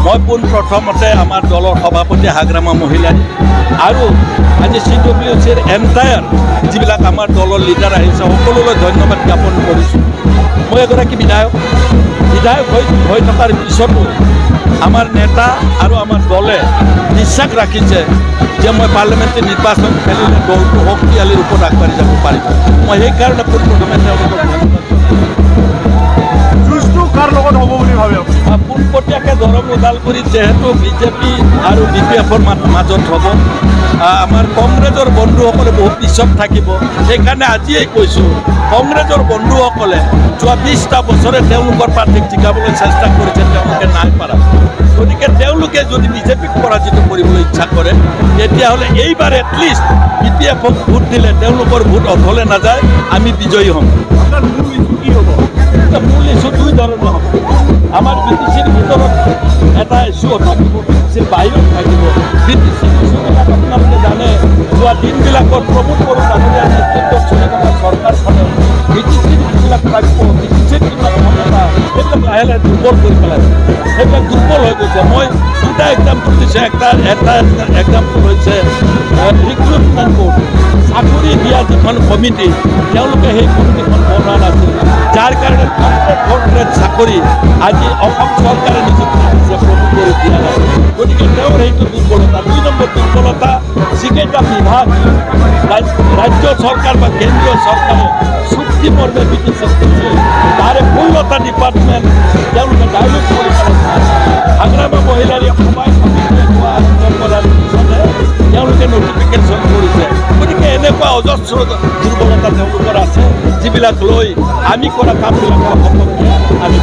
মই পোনপ্ৰথমতে আমাৰ দলৰ সভাপতি হাগ্ৰামা মহিলাই আৰু আজি CWCৰ এণ্টায়াৰ যিবিলাক আমাৰ দলৰ লিডাৰ আহিছে সকলোলৈ ধন্যবাদ জ্ঞাপন কৰিছোঁ। মই এগৰাকী বিধায়ক হৈ থকাৰ পিছতো আমাৰ নেতা আৰু আমাৰ দলে বিশ্বাস ৰাখিছে যে মই পাৰ্লামেণ্টাৰী নিৰ্বাচন খেলিলে দলটো শক্তিশালী ৰূপত আগবাঢ়ি যাব পাৰিব। মই সেইকাৰণে পোনপ্ৰথমে তেওঁলোকক ধন্যবাদ কাৰ লগত হ'ব বুলি ভাবে পোনপটীয়াকৈ দৰং ওদালগুৰিত যেহেতু বিজেপি আৰু BPFৰ মাজত হ'ব, আমাৰ কংগ্ৰেছৰ বন্ধুসকলে বহু পিছত থাকিব। সেইকাৰণে আজিয়েই কৈছোঁ, কংগ্ৰেছৰ বন্ধুসকলে যোৱা 20টা বছৰে তেওঁলোকৰ প্ৰাৰ্থীক জিকাবলৈ চেষ্টা কৰিছে, তেওঁলোকে নাই পাৰা। গতিকে তেওঁলোকে যদি বিজেপিক পৰাজিত কৰিবলৈ ইচ্ছা কৰে তেতিয়াহ'লে এইবাৰ এটলিষ্ট BPFক ভোট দিলে তেওঁলোকৰ ভোট অথলে নাযায়, আমি বিজয়ী হ'ম। কি হ'ব? মূল ইছ্যু দুই ধৰণৰ হ'ব। আমাৰ BTCৰ ভিতৰত এটা ইছ্যু থাকিব, BTCৰ বাহিৰত থাকিব। BTCৰ ইছ্যুবিলাক আপোনালোকে জানে, যোৱা দিনবিলাকত প্ৰমোদ বড়ো ডাঙৰীয়াৰ নেতৃত্বত চলি থকা চৰকাৰখনে BTCৰ যিবিলাক প্ৰাপ্য, BTCৰ যিবিলাক ক্ষমতা, সেইবিলাক লাহে লাহে দুৰ্বল কৰি পেলাইছে। সেইবিলাক দুৰ্বল হৈ গৈছে। মই দুটা এক্সাম্পল দিছোঁ। এটা এক্সাম্পল হৈছে ৰিক্ৰুটমেণ্ট বোৰ্ড, চাকৰি দিয়া যিখন কমিটি, তেওঁলোকে সেই কমিটিখন বনোৱা নাছিল, যাৰ কাৰণে কৰ্পৰেট চাকৰি আজি অসম চৰকাৰে নিযুক্তি দিছে, প্ৰমোদ বড়োক দিয়া নাই। গতিকে তেওঁৰ সেইটো দুৰ্বলতা। 2 নম্বৰ দুৰ্বলতা, যিকেইটা বিভাগ ৰাজ্য চৰকাৰ বা কেন্দ্ৰীয় চৰকাৰে চুক্তি মৰ্মে BTCক দিছিল, তাৰে 16টা ডিপাৰ্টমেণ্ট তেওঁলোকে ডাইলুট কৰি পেলাইছে। হাগ্ৰামা মহিলাৰ সভাই সমিতিয়ে কোৱা আৰম্ভ কৰাৰ পিছতে তেওঁলোকে নটিফিকেশ্যন কৰিছে। গতিকে এনেকুৱা অজস্ৰ দুৰ্বলতা তেওঁলোকৰ আছে, যিবিলাক লৈ আমি কৰা কামবিলাকৰ সপক্ষে আমি